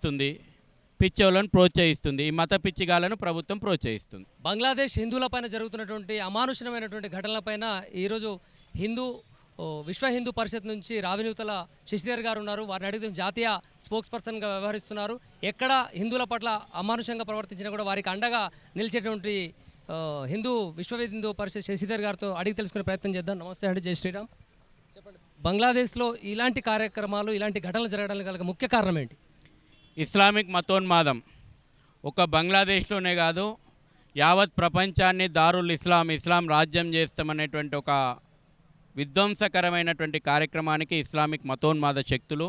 ప్రోత్సహిస్తుంది, పిచ్చోళ్ళను ప్రోత్సహిస్తుంది. ఈ మత పిచ్చిగాలను ప్రభుత్వం ప్రోత్సహిస్తుంది. బంగ్లాదేశ్ హిందువులపైన జరుగుతున్నటువంటి అమానుషమైనటువంటి ఘటనలపైన ఈరోజు హిందూ విశ్వ హిందూ పరిషత్ నుంచి రావినూతల శశిధర్ గారు ఉన్నారు. వారిని అడిగితే జాతీయ స్పోక్స్ పర్సన్గా వ్యవహరిస్తున్నారు. ఎక్కడ హిందువుల పట్ల అమానుషంగా ప్రవర్తించినా కూడా వారికి అండగా నిలిచేటువంటి విశ్వ హిందూ పరిషత్ శశిధర్ గారితో అడిగి తెలుసుకునే ప్రయత్నం చేద్దాం. నమస్తే అండి, జై శ్రీరామ్. చెప్పండి, బంగ్లాదేశ్లో ఇలాంటి కార్యక్రమాలు, ఇలాంటి ఘటనలు జరగడానికి గల ముఖ్య కారణం ఏంటి? ఇస్లామిక్ మతోన్మాదం ఒక బంగ్లాదేశ్లోనే కాదు, యావత్ ప్రపంచాన్ని దారుల్ ఇస్లాం రాజ్యం చేస్తామనేటువంటి ఒక విధ్వంసకరమైనటువంటి కార్యక్రమానికి ఇస్లామిక్ మతోన్మాద శక్తులు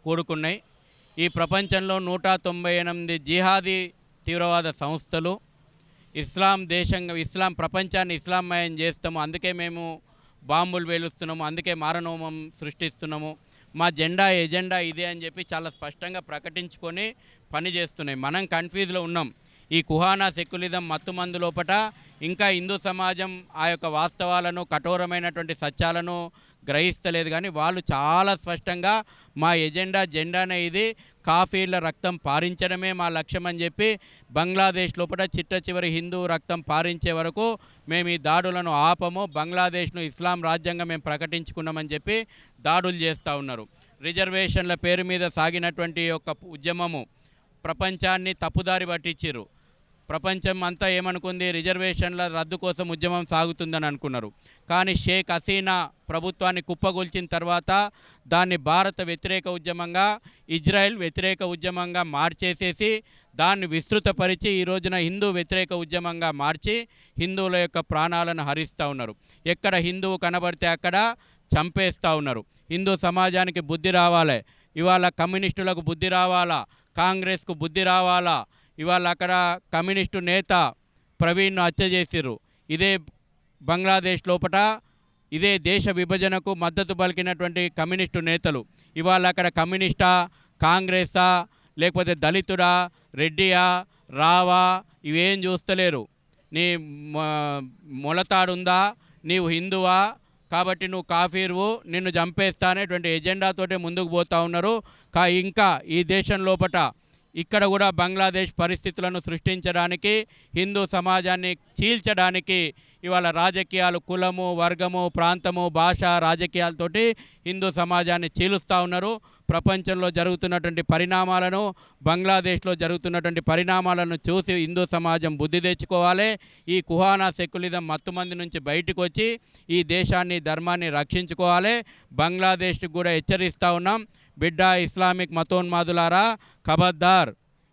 కూడుకున్నాయి. ఈ ప్రపంచంలో 198 జిహాదీ తీవ్రవాద సంస్థలు ఇస్లాం ప్రపంచాన్ని ఇస్లామయం చేస్తాము, అందుకే మేము బాంబులు వేలుస్తున్నాము, అందుకే మారణోమం సృష్టిస్తున్నాము, మా ఎజెండా ఇదే అని చెప్పి చాలా స్పష్టంగా ప్రకటించుకొని పనిచేస్తున్నాయి. మనం కన్ఫ్యూజ్లో ఉన్నాం. ఈ కుహానా సెక్యులిజం మత్తుమందు లోపట ఇంకా హిందూ సమాజం ఆ యొక్క వాస్తవాలను, కఠోరమైనటువంటి సత్యాలను గ్రహిస్తలేదు. కానీ వాళ్ళు చాలా స్పష్టంగా మా జెండానే ఇది, కాఫీల రక్తం పారించడమే మా లక్ష్యం అని చెప్పి బంగ్లాదేశ్ లోపల చిట్ట హిందూ రక్తం పారించే వరకు మేము ఈ దాడులను ఆపము, బంగ్లాదేశ్ను ఇస్లాం రాజ్యంగా మేము ప్రకటించుకున్నామని చెప్పి దాడులు చేస్తూ ఉన్నారు. రిజర్వేషన్ల పేరు మీద సాగినటువంటి యొక్క ఉద్యమము ప్రపంచాన్ని తప్పుదారి పట్టించారు. ప్రపంచం అంతా ఏమనుకుంది, రిజర్వేషన్ల రద్దు కోసం ఉద్యమం సాగుతుందని అనుకున్నారు. కానీ షేక్ హసీనా ప్రభుత్వాన్ని కుప్పగొల్చిన తర్వాత దాన్ని భారత వ్యతిరేక ఉద్యమంగా, ఇజ్రాయెల్ వ్యతిరేక ఉద్యమంగా మార్చేసేసి దాన్ని విస్తృతపరిచి ఈ రోజున హిందూ వ్యతిరేక ఉద్యమంగా మార్చి హిందువుల యొక్క ప్రాణాలను హరిస్తూ ఉన్నారు. ఎక్కడ హిందువు కనబడితే అక్కడ చంపేస్తూ ఉన్నారు. హిందూ సమాజానికి బుద్ధి రావాలి, ఇవాళ కమ్యూనిస్టులకు బుద్ధి రావాలా, కాంగ్రెస్కు బుద్ధి రావాలా. ఇవాళ అక్కడ కమ్యూనిస్టు నేత ప్రవీణ్ను హత్య చేసిర్రు. ఇదే బంగ్లాదేశ్ లోపల ఇదే దేశ విభజనకు మద్దతు పలికినటువంటి కమ్యూనిస్టు నేతలు ఇవాళ అక్కడ కమ్యూనిస్టా, కాంగ్రెసా, లేకపోతే దళితుడా, రెడ్డియా, రావా ఇవేం చూస్తలేరు. నీ మొలతాడుందా, నీవు హిందువా కాబట్టి నువ్వు కాఫీరువు, నిన్ను చంపేస్తా అనేటువంటి ఎజెండాతోటే ముందుకు పోతూ ఉన్నారు. ఇంకా ఈ దేశం లోపల ఇక్కడ కూడా బంగ్లాదేశ్ పరిస్థితులను సృష్టించడానికి, హిందూ సమాజాన్ని చీల్చడానికి ఇవాళ రాజకీయాలు, కులము, వర్గము, ప్రాంతము, భాష, రాజకీయాలతోటి హిందూ సమాజాన్ని చీలుస్తూ ఉన్నారు. ప్రపంచంలో జరుగుతున్నటువంటి పరిణామాలను, బంగ్లాదేశ్లో జరుగుతున్నటువంటి పరిణామాలను చూసి హిందూ సమాజం బుద్ధి తెచ్చుకోవాలి. ఈ కుహానా సెక్యులిజం మత్తుమంది నుంచి బయటకు వచ్చి ఈ దేశాన్ని, ధర్మాన్ని రక్షించుకోవాలి. బంగ్లాదేశ్కి కూడా హెచ్చరిస్తూ ఉన్నాం, బిడ్డ ఇస్లామిక్ మతోన్మాదులారా ఖబర్దార్.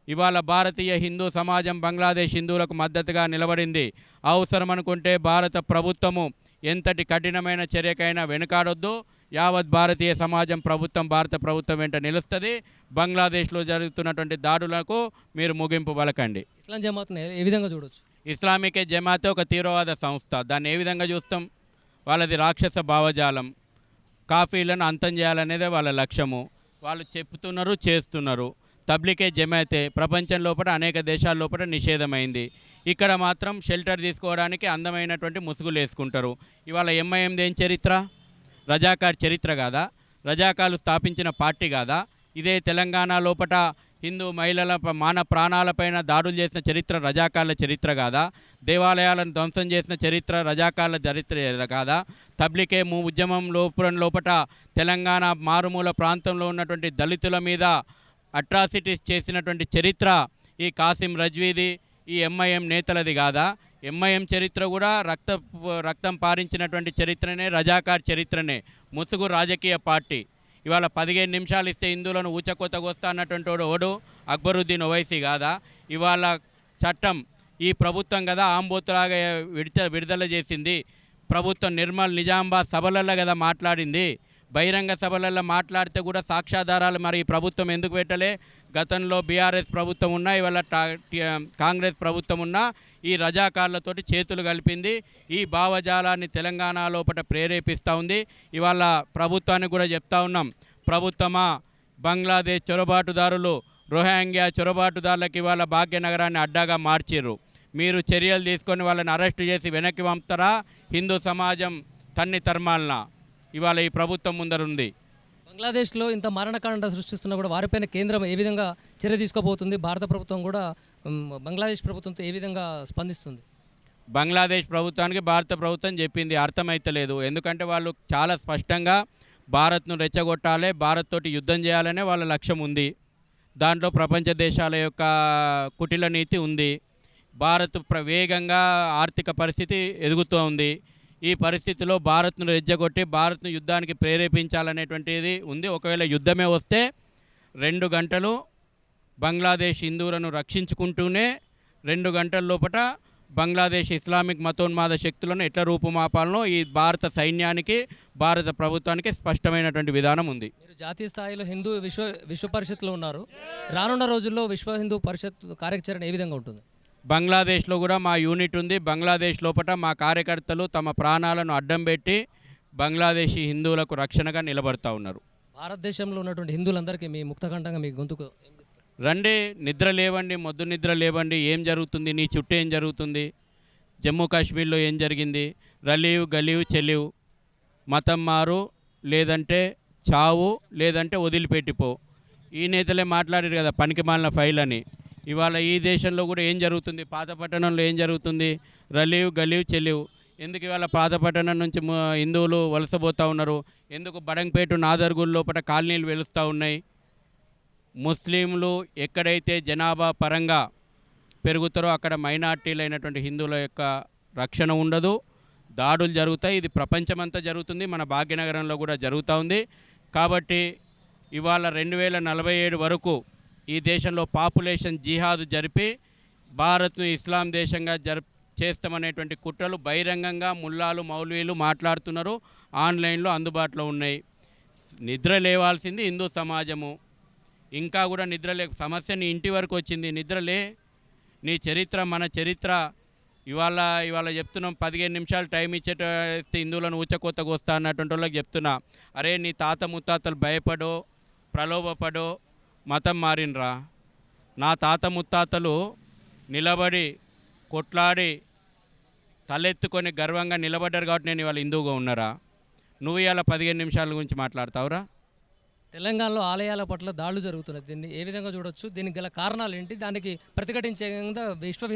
ఇవాళ భారతీయ హిందూ సమాజం బంగ్లాదేశ్ హిందువులకు మద్దతుగా నిలబడింది. అవసరం అనుకుంటే భారత ప్రభుత్వము ఎంతటి కఠినమైన చర్యకైనా వెనుకాడొద్దు. యావత్ భారతీయ సమాజం భారత ప్రభుత్వం వెంట నిలుస్తుంది. బంగ్లాదేశ్లో జరుగుతున్నటువంటి దాడులకు మీరు ముగింపు పలకండి. ఇస్లాం జమాత్ని ఏ విధంగా చూడొచ్చు? ఇస్లామిక్ జమాతే ఒక తీవ్రవాద సంస్థ. దాన్ని ఏ విధంగా చూస్తాం? వాళ్ళది రాక్షస భావజాలం, కాఫీలను అంతం చేయాలనేదే వాళ్ళ లక్ష్యము. వాళ్ళు చెప్తున్నారు, చేస్తున్నారు. తబ్లికే జమాతే ప్రపంచం లోపల అనేక దేశాల లోపల నిషేధమైంది. ఇక్కడ మాత్రం షెల్టర్ తీసుకోవడానికి అందమైనటువంటి ముసుగులు వేసుకుంటారు. ఇవాళ ఎంఐఎంది ఏం చరిత్ర? రజాకార్ చరిత్ర కాదా? రజాకార్లు స్థాపించిన పార్టీ కాదా? ఇదే తెలంగాణ లోపల హిందూ మహిళల ప్రాణాలపైన దాడులు చేసిన చరిత్ర రజాకార్ల చరిత్ర కాదా? దేవాలయాలను ధ్వంసం చేసిన చరిత్ర రజాకార్ల చరిత్ర కాదా? తబ్లికే ఉద్యమం లోపల తెలంగాణ మారుమూల ప్రాంతంలో ఉన్నటువంటి దళితుల మీద అట్రాసిటీస్ చేసినటువంటి చరిత్ర ఈ కాసిం రజ్వీది, ఈ ఎంఐఎం నేతలది కాదా? ఎంఐఎం చరిత్ర కూడా రక్తం పారించినటువంటి చరిత్రనే, రజాకార్ చరిత్రనే. ముసుగు రాజకీయ పార్టీ. ఇవాళ 15 నిమిషాలు ఇస్తే హిందువులను ఊచకొత్తగా వస్తా అన్నటువంటి ఓడు అక్బరుద్దీన్ ఓవైసీ కాదా? ఇవాళ చట్టం ఈ ప్రభుత్వం కదా ఆంబోతులాగా విడుదల చేసింది. ప్రభుత్వం నిర్మల్ నిజామాబాద్ సభలలో కదా మాట్లాడింది. బహిరంగ సభలలో మాట్లాడితే కూడా సాక్ష్యాధారాలు మరి ఈ ప్రభుత్వం ఎందుకు పెట్టలే? గతంలో బీఆర్ఎస్ ప్రభుత్వం ఉన్నా, ఇవాళ కాంగ్రెస్ ప్రభుత్వం ఉన్నా ఈ రజాకార్లతోటి చేతులు కలిపింది. ఈ భావజాలాన్ని తెలంగాణ లోపల ప్రేరేపిస్తూ ఉంది. ఇవాళ ప్రభుత్వానికి కూడా చెప్తా ఉన్నాం, ప్రభుత్వమా బంగ్లాదేశ్ చొరబాటుదారులు, రోహింగ్యా చొరబాటుదారులకు ఇవాళ భాగ్యనగరాన్ని అడ్డాగా మార్చిర్రు. మీరు చర్యలు తీసుకొని వాళ్ళని అరెస్టు చేసి వెనక్కి పంపుతారా? హిందూ సమాజం తన్ని తర్మాలన ఇవాళ ఈ ప్రభుత్వం ముందరుంది. బంగ్లాదేశ్లో ఇంత మారణకాండ సృష్టిస్తున్నా కూడా వారిపైన కేంద్రం ఏ విధంగా చర్య తీసుకోబోతుంది? భారత ప్రభుత్వం కూడా బంగ్లాదేశ్ ప్రభుత్వంతో ఏ విధంగా స్పందిస్తుంది? బంగ్లాదేశ్ ప్రభుత్వానికి భారత ప్రభుత్వం చెప్పింది అర్థమైతలేదు. ఎందుకంటే వాళ్ళు చాలా స్పష్టంగా భారత్ను రెచ్చగొట్టాలి, భారత్ తోటి యుద్ధం చేయాలనే వాళ్ళ లక్ష్యం ఉంది. దాంట్లో ప్రపంచ దేశాల యొక్క కుటిల నీతి ఉంది. భారత్ వేగంగా ఆర్థిక పరిస్థితి ఎదుగుతూ ఉంది. ఈ పరిస్థితిలో భారత్ను రెచ్చగొట్టి భారత్ను యుద్ధానికి ప్రేరేపించాలనేటువంటిది ఉంది. ఒకవేళ యుద్ధమే వస్తే 2 గంటలు బంగ్లాదేశ్ హిందువులను రక్షించుకుంటూనే 2 గంటల లోపల బంగ్లాదేశ్ ఇస్లామిక్ మతోన్మాద శక్తులను ఎట్లా రూపుమాపాలనో ఈ భారత సైన్యానికి, భారత ప్రభుత్వానికి స్పష్టమైనటువంటి విధానం ఉంది. మీరు జాతీయ స్థాయిలో హిందూ విశ్వ పరిషత్లో ఉన్నారు. రానున్న రోజుల్లో విశ్వ హిందూ పరిషత్ కార్యాచరణ ఏ విధంగా ఉంటుంది? బంగ్లాదేశ్లో కూడా మా యూనిట్ ఉంది. బంగ్లాదేశ్ లోపల మా కార్యకర్తలు తమ ప్రాణాలను అడ్డం పెట్టి బంగ్లాదేశీ హిందువులకు రక్షణగా నిలబడతా ఉన్నారు. భారతదేశంలో ఉన్నటువంటి హిందువులందరికీ మీ ముక్తకంఠంగా మీ గొంతుకు రండి, నిద్ర లేవండి, మొద్దు నిద్ర లేవండి. ఏం జరుగుతుంది, నీ చుట్టూ ఏం జరుగుతుంది, జమ్మూ కాశ్మీర్లో ఏం జరిగింది, రలీవ్ గలీవ్ చెలీవ్, మతం మారు, లేదంటే చావు, లేదంటే వదిలిపెట్టిపో. ఈ నేతలే మాట్లాడారు కదా పనికిమాలిన ఫైల్ అని. ఇవాళ ఈ దేశంలో కూడా ఏం జరుగుతుంది, పాతపట్టణంలో ఏం జరుగుతుంది, రలీవ్ గలీవ్ చెలీవ్. ఎందుకు ఇవాళ పాతపట్టణం నుంచి హిందువులు వలసపోతూ ఉన్నారు? ఎందుకు బడంగపేట నాదర్గుల్ లోపల కాలనీలు వెలుస్తూ ఉన్నాయి? ముస్లింలు ఎక్కడైతే జనాభా పరంగా పెరుగుతారో అక్కడ మైనార్టీలైనటువంటి హిందువుల యొక్క రక్షణ ఉండదు, దాడులు జరుగుతాయి. ఇది ప్రపంచమంతా జరుగుతుంది, మన భాగ్యనగరంలో కూడా జరుగుతూ ఉంది. కాబట్టి ఇవాళ 2047 వరకు ఈ దేశంలో పాపులేషన్ జిహాద్ జరిపి భారత్ను ఇస్లాం దేశంగా చేస్తామనేటువంటి కుట్రలు బహిరంగంగా ముల్లాలు మౌల్వీలు మాట్లాడుతున్నారు. ఆన్లైన్లో అందుబాటులో ఉన్నాయి. నిద్ర లేవాల్సింది హిందూ సమాజము. ఇంకా కూడా నిద్రలే సమస్య నీ ఇంటి వరకు వచ్చింది. నిద్రలే, నీ చరిత్ర మన చరిత్ర. ఇవాళ చెప్తున్నాం 15 నిమిషాలు టైం ఇచ్చేస్తే హిందువులను ఊచకోతకు వస్తా అన్నటువంటి వాళ్ళకి చెప్తున్నా, అరే నీ తాత ముత్తాతలు భయపడో ప్రలోభపడో మతం మారినరా. నా తాత ముత్తాతలు నిలబడి కొట్లాడి తలెత్తుకొని గర్వంగా నిలబడ్డారు కాబట్టి నేను ఇవాళ హిందువుగా ఉన్నారా? నువ్వు ఇవాళ 15 నిమిషాల గురించి మాట్లాడతావురా? తెలంగాణలో ఆలయాల పట్ల దాడులు జరుగుతున్నాయి. దీన్ని ఏ విధంగా చూడొచ్చు? దీనికి గల కారణాలు ఏంటి? దానికి ప్రతిఘటించే విధంగా విశ్వ